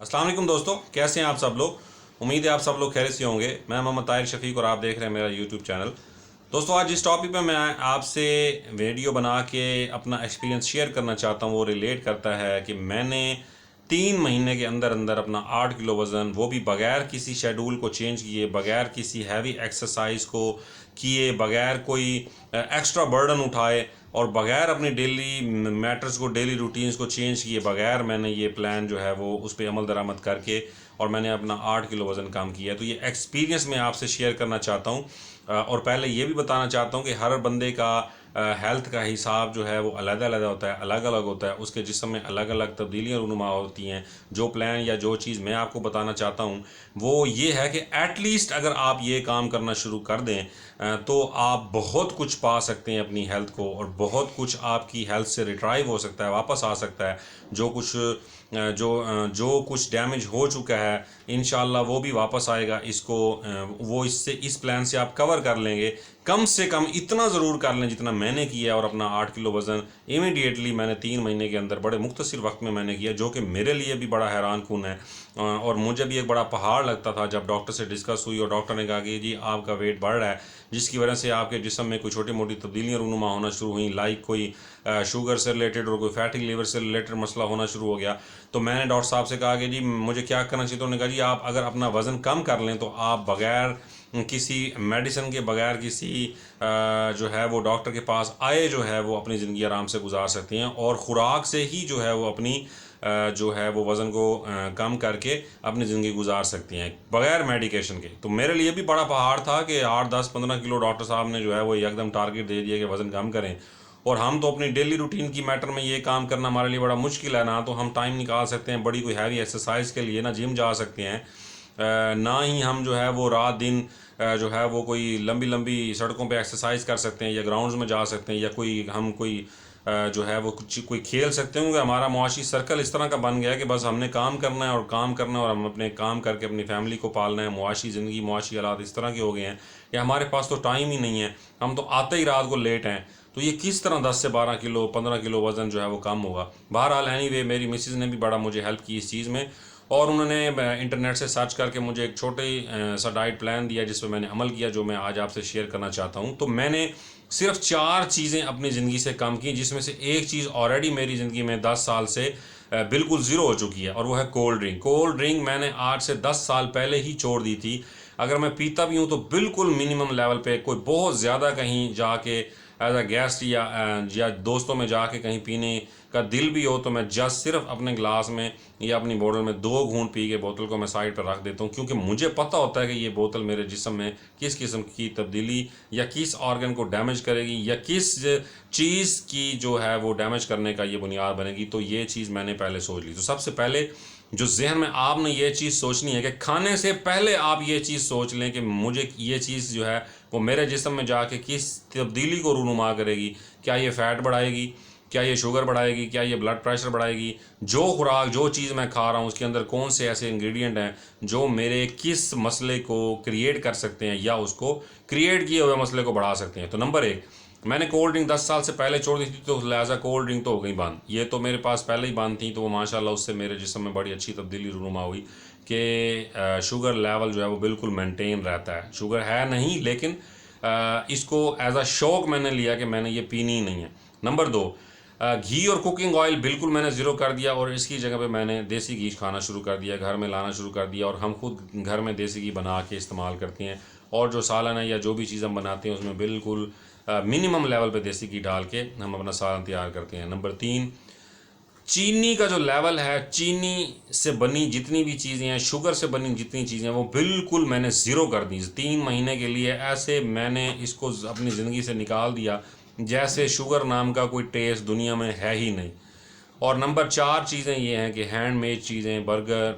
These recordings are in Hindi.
अस्सलाम वालेकुम दोस्तों, कैसे हैं आप सब लोग। उम्मीद है आप सब लोग खैरियत से होंगे। मैं मोहम्मद ताहिर शफीक और आप देख रहे हैं मेरा यूट्यूब चैनल। दोस्तों, आज जिस टॉपिक पे मैं आपसे वीडियो बना के अपना एक्सपीरियंस शेयर करना चाहता हूँ वो रिलेट करता है कि मैंने 3 महीने के अंदर अंदर अपना 8 किलो वज़न, वो भी बगैर किसी शेड्यूल को चेंज किए, बगैर किसी हैवी एक्सरसाइज को किए, बगैर कोई एक्स्ट्रा बर्डन उठाए और बगैर अपनी डेली मैटर्स को, डेली रूटीन्स को चेंज किए बगैर मैंने ये प्लान जो है वो उस पर अमल दरामद करके और मैंने अपना 8 किलो वज़न कम किया है। तो ये एक्सपीरियंस मैं आपसे शेयर करना चाहता हूँ। और पहले ये भी बताना चाहता हूँ कि हर बंदे का हेल्थ का हिसाब जो है वो अलग अलग होता है, अलग अलग होता है। उसके जिस्म में अलग अलग तब्दीलियाँ रूनुमा होती हैं। जो प्लान या जो चीज़ मैं आपको बताना चाहता हूँ वो ये है कि एटलीस्ट अगर आप ये काम करना शुरू कर दें तो आप बहुत कुछ पा सकते हैं अपनी हेल्थ को, और बहुत कुछ आपकी हेल्थ से रिट्राइव हो सकता है, वापस आ सकता है। जो कुछ जो कुछ डैमेज हो चुका है इंशाल्लाह वो भी वापस आएगा। इसको वो इससे इस प्लान से आप कवर कर लेंगे। कम से कम इतना ज़रूर कर लें जितना मैंने किया, और अपना 8 किलो वज़न इमीडिएटली मैंने 3 महीने के अंदर बड़े मुख्तसर वक्त में मैंने किया, जो कि मेरे लिए भी बड़ा हैरान कुन है। और मुझे भी एक बड़ा पहाड़ लगता था जब डॉक्टर से डिस्कस हुई और डॉक्टर ने कहा कि जी आपका वेट बढ़ रहा है, जिसकी वजह से आपके जिस्म में कोई छोटी मोटी तब्दीलियाँ रूनुमा होना शुरू हुई, लाइक कोई शुगर से रिलेटेड और कोई फैटी लीवर से रिलेटेड मसला होना शुरू हो गया। तो मैंने डॉक्टर साहब से कहा कि जी मुझे क्या करना चाहिए। तो उन्होंने कहा जी आप अगर अपना वज़न कम कर लें तो आप बगैर किसी मेडिसिन के, बगैर किसी जो है वो डॉक्टर के पास आए जो है वो अपनी ज़िंदगी आराम से गुजार सकती हैं, और ख़ुराक से ही जो है वो अपनी जो है वो वज़न को कम करके अपनी ज़िंदगी गुजार सकती हैं बगैर मेडिकेशन के। तो मेरे लिए भी बड़ा पहाड़ था कि 8 10 15 किलो डॉक्टर साहब ने जो है वो एकदम टारगेट दे दिया कि वज़न कम करें। और हम तो अपनी डेली रूटीन की मैटर में ये काम करना हमारे लिए बड़ा मुश्किल है। ना तो हम टाइम निकाल सकते हैं बड़ी कोई हैवी एक्सरसाइज के लिए, ना जिम जा सकते हैं, ना ही हम जो है वो रात दिन जो है वो कोई लंबी लंबी सड़कों पे एक्सरसाइज कर सकते हैं या ग्राउंड्स में जा सकते हैं, या कोई जो है वो कुछ कोई खेल सकते हैं। क्योंकि हमारा मुआशी सर्कल इस तरह का बन गया है कि बस हमने काम करना है और काम करना है, और हम अपने काम करके अपनी फैमिली को पालना है। मुआशी ज़िंदगी, मुआशी हालात इस तरह के हो गए हैं कि हमारे पास तो टाइम ही नहीं है। हम तो आते ही रात को लेट हैं। तो ये किस तरह 10 से 12 किलो 15 किलो वज़न जो है वो कम होगा। बहरहाल एनीवे मेरी मिसेज़ ने भी बड़ा मुझे हेल्प की इस चीज़ में, और उन्होंने इंटरनेट से सर्च करके मुझे एक छोटे सा डाइट प्लान दिया जिस पर मैंने अमल किया, जो मैं आज आपसे शेयर करना चाहता हूँ। तो मैंने सिर्फ 4 चीज़ें अपनी ज़िंदगी से कम की, जिसमें से एक चीज़ ऑलरेडी मेरी ज़िंदगी में 10 साल से बिल्कुल ज़ीरो हो चुकी है, और वो है कोल्ड ड्रिंक। कोल्ड ड्रिंक मैंने आज से 10 साल पहले ही छोड़ दी थी। अगर मैं पीता भी हूँ तो बिल्कुल मिनिमम लेवल पे, कोई बहुत ज़्यादा कहीं जाके एज अ गेस्ट या दोस्तों में जाके कहीं पीने का दिल भी हो तो मैं जस्ट सिर्फ अपने ग्लास में या अपनी बोतल में 2 घूंट पी के बोतल को मैं साइड पर रख देता हूँ, क्योंकि मुझे पता होता है कि ये बोतल मेरे जिस्म में किस किस्म की तब्दीली या किस ऑर्गन को डैमेज करेगी, या किस चीज़ की जो है वो डैमेज करने का ये बुनियाद बनेगी। तो ये चीज़ मैंने पहले सोच ली। तो सबसे पहले जो जहन में आपने ये चीज़ सोचनी है कि खाने से पहले आप ये चीज़ सोच लें कि मुझे ये चीज़ जो है वो मेरे जिस्म में जाके किस तब्दीली को रूनुमा करेगी। क्या ये फ़ैट बढ़ाएगी, क्या ये शुगर बढ़ाएगी, क्या ये ब्लड प्रेशर बढ़ाएगी। जो खुराक, जो चीज़ मैं खा रहा हूँ उसके अंदर कौन से ऐसे इंग्रेडिएंट हैं जो मेरे किस मसले को क्रिएट कर सकते हैं या उसको क्रिएट किए हुए मसले को बढ़ा सकते हैं। तो नंबर 1, मैंने कोल्ड ड्रिंक 10 साल से पहले छोड़ दी थी, तो लिहाजा कोल्ड ड्रिंक तो हो गई बंद। ये तो मेरे पास पहले ही बंद थी, तो वो माशाल्लाह उससे मेरे जिस्म में बड़ी अच्छी तब्दीली रूनुमा हुई कि शुगर लेवल जो है वो बिल्कुल मेंटेन रहता है। शुगर है नहीं, लेकिन इसको एज अ शौक मैंने लिया कि मैंने ये पीनी ही नहीं है। नंबर 2, घी और कुकिंग ऑयल बिल्कुल मैंने ज़ीरो कर दिया, और इसकी जगह पे मैंने देसी घी खाना शुरू कर दिया, घर में लाना शुरू कर दिया, और हम खुद घर में देसी घी बना के इस्तेमाल करते हैं। और जो सालन है या जो भी चीज़ हम बनाते हैं उसमें बिल्कुल मिनिमम लेवल पे देसी घी डाल के हम अपना सालन तैयार करते हैं। नंबर 3, चीनी का जो लेवल है, चीनी से बनी जितनी भी चीज़ें हैं, शुगर से बनी जितनी चीज़ें हैं, वो बिल्कुल मैंने ज़ीरो कर दी। 3 महीने के लिए ऐसे मैंने इसको अपनी ज़िंदगी से निकाल दिया जैसे शुगर नाम का कोई टेस्ट दुनिया में है ही नहीं। और नंबर 4 चीज़ें ये हैं कि हैंडमेड चीज़ें, बर्गर,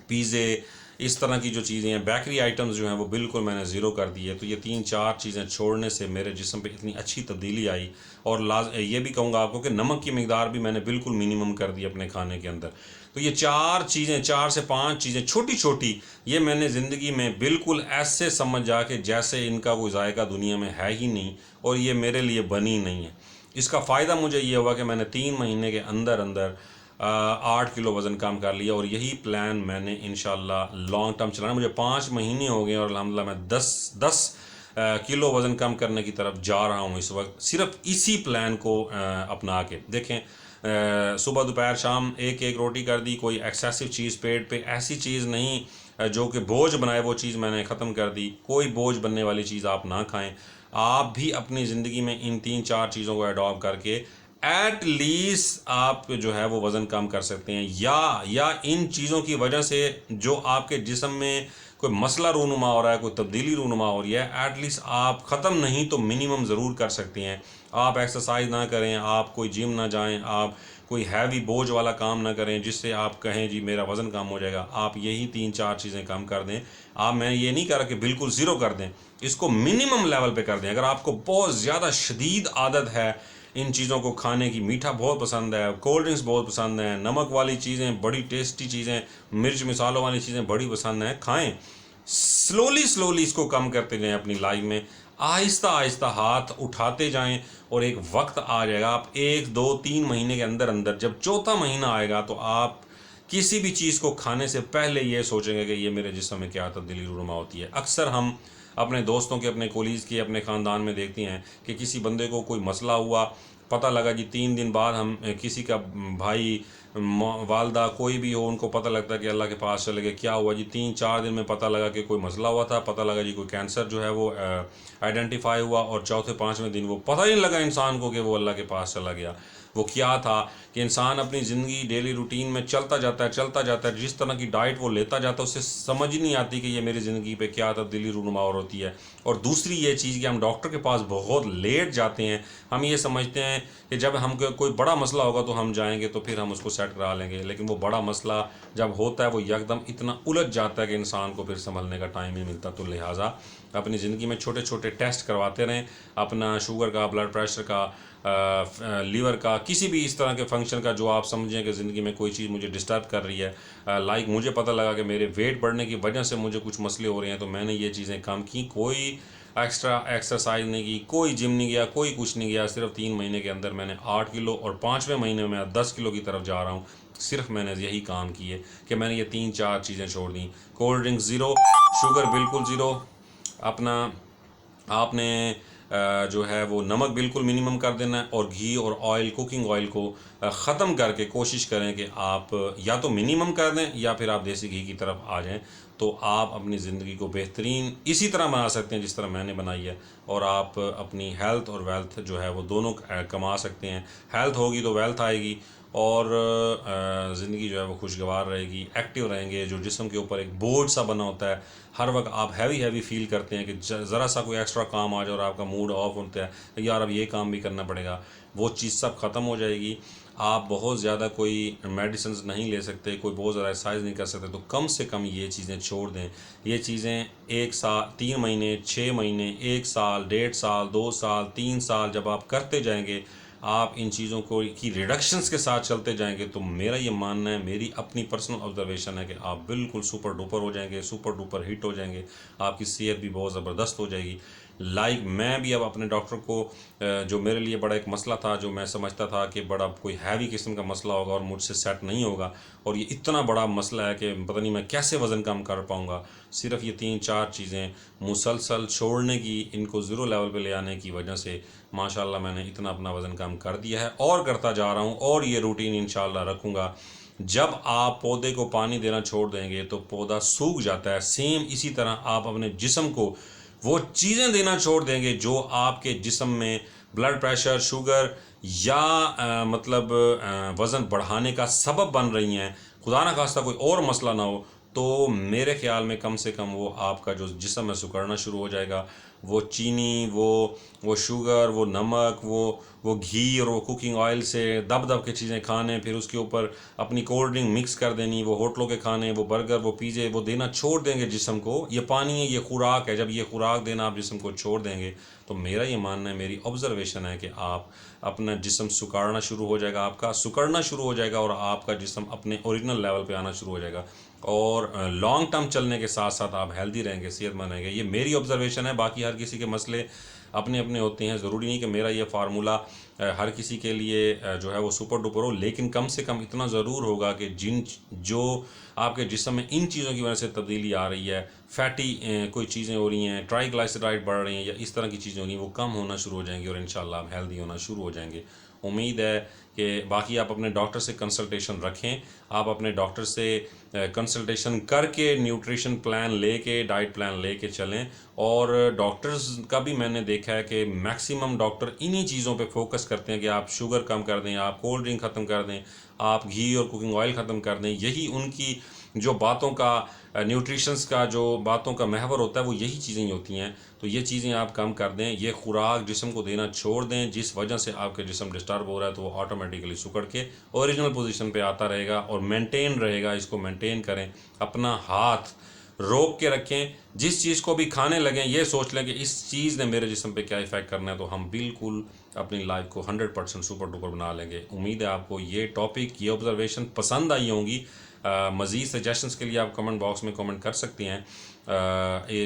पिज़्ज़े, इस तरह की जो चीज़ें हैं, बेकरी आइटम्स जो हैं वो बिल्कुल मैंने ज़ीरो कर दी है। तो ये 3 4 चीज़ें छोड़ने से मेरे जिस्म पे इतनी अच्छी तब्दीली आई। और ये भी कहूँगा आपको कि नमक की मिकदार भी मैंने बिल्कुल मिनिमम कर दी अपने खाने के अंदर। तो ये 4 चीज़ें, 4 से 5 चीज़ें छोटी छोटी, ये मैंने ज़िंदगी में बिल्कुल ऐसे समझ जाके जैसे इनका कोई जायका दुनिया में है ही नहीं, और ये मेरे लिए बनी नहीं है। इसका फ़ायदा मुझे ये हुआ कि मैंने 3 महीने के अंदर अंदर 8 किलो वज़न कम कर लिया। और यही प्लान मैंने इंशाल्लाह लॉन्ग टर्म चलाना। मुझे 5 महीने हो गए और अल्हम्दुलिल्लाह मैं 10 किलो वज़न कम करने की तरफ जा रहा हूँ इस वक्त, सिर्फ इसी प्लान को अपना के। देखें, सुबह दोपहर शाम एक एक रोटी कर दी, कोई एक्सेसिव चीज़ पेट पे, ऐसी चीज़ नहीं जो कि बोझ बनाए, वो चीज़ मैंने ख़त्म कर दी। कोई बोझ बनने वाली चीज़ आप ना खाएं। आप भी अपनी ज़िंदगी में इन 3-4 चीज़ों को अडॉप्ट करके एट लीस्ट आप जो है वो वज़न कम कर सकते हैं। या इन चीज़ों की वजह से जो आपके जिस्म में कोई मसला रूनुमा हो रहा है, कोई तब्दीली रूनुमा हो रही है, एटलीस्ट आप ख़त्म नहीं तो मिनिमम ज़रूर कर सकते हैं। आप एक्सरसाइज ना करें, आप कोई जिम ना जाएं, आप कोई हैवी बोझ वाला काम ना करें जिससे आप कहें जी मेरा वज़न कम हो जाएगा। आप यही 3-4 चीज़ें कम कर दें। आप, मैं ये नहीं कह रहा कि बिल्कुल ज़ीरो कर दें, इसको मिनिमम लेवल पे कर दें। अगर आपको बहुत ज़्यादा शदीद आदत है इन चीज़ों को खाने की, मीठा बहुत पसंद है, कोल्ड ड्रिंक्स बहुत पसंद है, नमक वाली चीज़ें, बड़ी टेस्टी चीज़ें, मिर्च मिसालों वाली चीज़ें बड़ी पसंद हैं, खाएं। स्लोली इसको कम करते जाएं अपनी लाइफ में, आहिस्ता आहिस्ता हाथ उठाते जाएं। और एक वक्त आ जाएगा, आप 1-2-3 महीने के अंदर अंदर, जब चौथा महीना आएगा तो आप किसी भी चीज़ को खाने से पहले ये सोचेंगे कि ये मेरे जिस्म में क्या तब्दीली रूनुमा होती है। अक्सर हम अपने दोस्तों के, अपने कोलीज़ के, अपने ख़ानदान में देखते हैं कि किसी बंदे को कोई मसला हुआ, पता लगा जी 3 दिन बाद हम किसी का भाई, वालदा, कोई भी हो, उनको पता लगता है कि अल्लाह के पास चले गए। क्या हुआ जी, 3-4 दिन में पता लगा कि कोई मसला हुआ था, पता लगा जी कोई कैंसर जो है वो आइडेंटिफाई हुआ, और चौथे 5वें दिन वो पता ही नहीं लगा इंसान को कि वो अल्लाह के पास चला गया। वो क्या था कि इंसान अपनी ज़िंदगी डेली रूटीन में चलता जाता है, जिस तरह की डाइट वो लेता जाता है, उससे समझ ही नहीं आती कि ये मेरी ज़िंदगी पे क्या तब्दीली रूनुमा और होती है। और दूसरी ये चीज़ कि हम डॉक्टर के पास बहुत लेट जाते हैं। हम ये समझते हैं कि जब हमको कोई बड़ा मसला होगा तो हम जाएंगे तो फिर हम उसको सेट करा लेंगे, लेकिन वो बड़ा मसला जब होता है वो यकदम इतना उलझ जाता है कि इंसान को फिर संभलने का टाइम नहीं मिलता। तो लिहाजा अपनी ज़िंदगी में छोटे छोटे टेस्ट करवाते रहें, अपना शुगर का, ब्लड प्रेशर का, लीवर का, किसी भी इस तरह के फंक्शन का जो आप समझें कि ज़िंदगी में कोई चीज़ मुझे डिस्टर्ब कर रही है। लाइक मुझे पता लगा कि मेरे वेट बढ़ने की वजह से मुझे कुछ मसले हो रहे हैं, तो मैंने ये चीज़ें कम की। कोई एक्स्ट्रा एक्सरसाइज नहीं की, कोई जिम नहीं गया, कोई कुछ नहीं गया। सिर्फ 3 महीने के अंदर मैंने 8 किलो, और 5वें महीने में मैं 10 किलो की तरफ जा रहा हूँ। सिर्फ मैंने यही काम किए कि मैंने ये 3-4 चीज़ें छोड़ दी। कोल्ड ड्रिंक ज़ीरो, शुगर बिल्कुल ज़ीरो, अपना आपने जो है वो नमक बिल्कुल मिनिमम कर देना है, और घी और ऑयल, कुकिंग ऑयल को ख़त्म करके कोशिश करें कि आप या तो मिनिमम कर दें या फिर आप देसी घी की तरफ आ जाएं। तो आप अपनी ज़िंदगी को बेहतरीन इसी तरह बना सकते हैं जिस तरह मैंने बनाई है, और आप अपनी हेल्थ और वेल्थ जो है वो दोनों कमा सकते हैं। हेल्थ होगी तो वेल्थ आएगी, और ज़िंदगी जो है वो खुशगवार रहेगी, एक्टिव रहेंगे। जो जिस्म के ऊपर एक बोझ सा बना होता है, हर वक्त आप हैवी फील करते हैं कि ज़रा सा कोई एक्स्ट्रा काम आ जाए और आपका मूड ऑफ होता है, यार अब ये काम भी करना पड़ेगा, वो चीज़ सब ख़त्म हो जाएगी। आप बहुत ज़्यादा कोई मेडिसिन नहीं ले सकते, कोई बहुत ज़्यादा एक्सरसाइज नहीं कर सकते, तो कम से कम ये चीज़ें छोड़ दें। ये चीज़ें 1 साल, 3 महीने, 6 महीने, 1 साल, 1.5 साल, 2 साल, 3 साल जब आप करते जाएंगे, आप इन चीज़ों को की रिडक्शंस के साथ चलते जाएंगे, तो मेरा ये मानना है, मेरी अपनी पर्सनल ऑब्जर्वेशन है कि आप बिल्कुल सुपर डुपर हो जाएंगे, सुपर डुपर हिट हो जाएंगे। आपकी सेहत भी बहुत ज़बरदस्त हो जाएगी। लाइक मैं भी अब अपने डॉक्टर को, जो मेरे लिए बड़ा एक मसला था, जो मैं समझता था कि बड़ा कोई हैवी किस्म का मसला होगा और मुझसे सेट नहीं होगा, और ये इतना बड़ा मसला है कि पता नहीं मैं कैसे वज़न कम कर पाऊँगा, सिर्फ ये 3-4 चीज़ें मुसलसल छोड़ने की, इनको ज़ीरो लेवल पे ले आने की वजह से माशाल्लाह मैंने इतना अपना वज़न कम कर दिया है, और करता जा रहा हूँ, और ये रूटीन इंशाल्लाह रखूँगा। जब आप पौधे को पानी देना छोड़ देंगे तो पौधा सूख जाता है। सेम इसी तरह आप अपने जिस्म को वो चीज़ें देना छोड़ देंगे जो आपके जिस्म में ब्लड प्रेशर, शुगर या मतलब वज़न बढ़ाने का सबब बन रही हैं, खुदा ना खास्ता कोई और मसला ना हो, तो मेरे ख़्याल में कम से कम वो आपका जो जिस्म है सिकुड़ना शुरू हो जाएगा। वो चीनी, वो शुगर, वो नमक, वो घी और वो कुकिंग ऑयल से दब दब के चीज़ें खाने, फिर उसके ऊपर अपनी कोल्ड ड्रिंक मिक्स कर देनी, वो होटलों के खाने, वो बर्गर, वो पिज़्ज़े, वो देना छोड़ देंगे जिस्म को। ये पानी है, ये खुराक है, जब ये खुराक देना आप जिस्म को छोड़ देंगे, तो मेरा ये मानना है, मेरी ऑब्जर्वेशन है कि आप अपना जिस्म सुखाड़ना शुरू हो जाएगा, आपका सुकड़ना शुरू हो जाएगा, और आपका जिस्म अपने ओरिजिनल लेवल पे आना शुरू हो जाएगा। और लॉन्ग टर्म चलने के साथ साथ आप हेल्दी रहेंगे, सेहतमंद रहेंगे। ये मेरी ऑब्जर्वेशन है, बाकी हर किसी के मसले अपने अपने होते हैं। ज़रूरी नहीं कि मेरा ये फार्मूला हर किसी के लिए जो है वो सुपर डुपर हो, लेकिन कम से कम इतना ज़रूर होगा कि जो आपके जिस्म में इन चीज़ों की वजह से तब्दीली आ रही है, फैटी कोई चीज़ें हो रही हैं, ट्राइग्लाइसराइड बढ़ रही हैं या इस तरह की चीज़ें हो रही हैं, वो कम होना शुरू हो जाएंगी और इंशाल्लाह आप हेल्दी होना शुरू हो जाएंगे। उम्मीद है कि बाकी आप अपने डॉक्टर से कंसल्टेशन रखें, आप अपने डॉक्टर से कंसल्टेशन करके न्यूट्रिशन प्लान लेके, डाइट प्लान लेके चलें। और डॉक्टर्स का भी मैंने देखा है कि मैक्सिमम डॉक्टर इन्हीं चीज़ों पे फोकस करते हैं कि आप शुगर कम कर दें, आप कोल्ड ड्रिंक ख़त्म कर दें, आप घी और कुकिंग ऑयल ख़त्म कर दें। यही उनकी जो बातों का न्यूट्रिशंस का जो बातों का महवर होता है वो यही चीज़ें ही होती हैं। तो ये चीज़ें आप कम कर दें, ये खुराक जिस्म को देना छोड़ दें जिस वजह से आपके जिस्म डिस्टर्ब हो रहा है, तो वो ऑटोमेटिकली सुकड़ के ओरिजिनल पोजीशन पे आता रहेगा और मेंटेन रहेगा। इसको मेंटेन करें, अपना हाथ रोक के रखें। जिस चीज़ को भी खाने लगें ये सोच लें कि इस चीज़ ने मेरे जिस्म पे क्या इफ़ेक्ट करना है, तो हम बिल्कुल अपनी लाइफ को 100% सुपर डुपर बना लेंगे। उम्मीद है आपको ये टॉपिक, ये ऑब्जर्वेशन पसंद आई होंगी। मज़ीद सजेशंस के लिए आप कमेंट बॉक्स में कमेंट कर सकती हैं।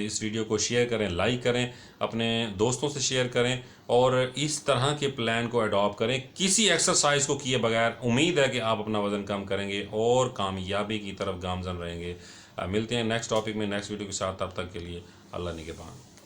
इस वीडियो को शेयर करें, लाइक करें, अपने दोस्तों से शेयर करें और इस तरह के प्लान को अडॉप्ट करें किसी एक्सरसाइज को किए बगैर। उम्मीद है कि आप अपना वज़न कम करेंगे और कामयाबी की तरफ गामजन रहेंगे। मिलते हैं नेक्स्ट टॉपिक में, नेक्स्ट वीडियो के साथ। तब तक के लिए अल्लाह निगहबान।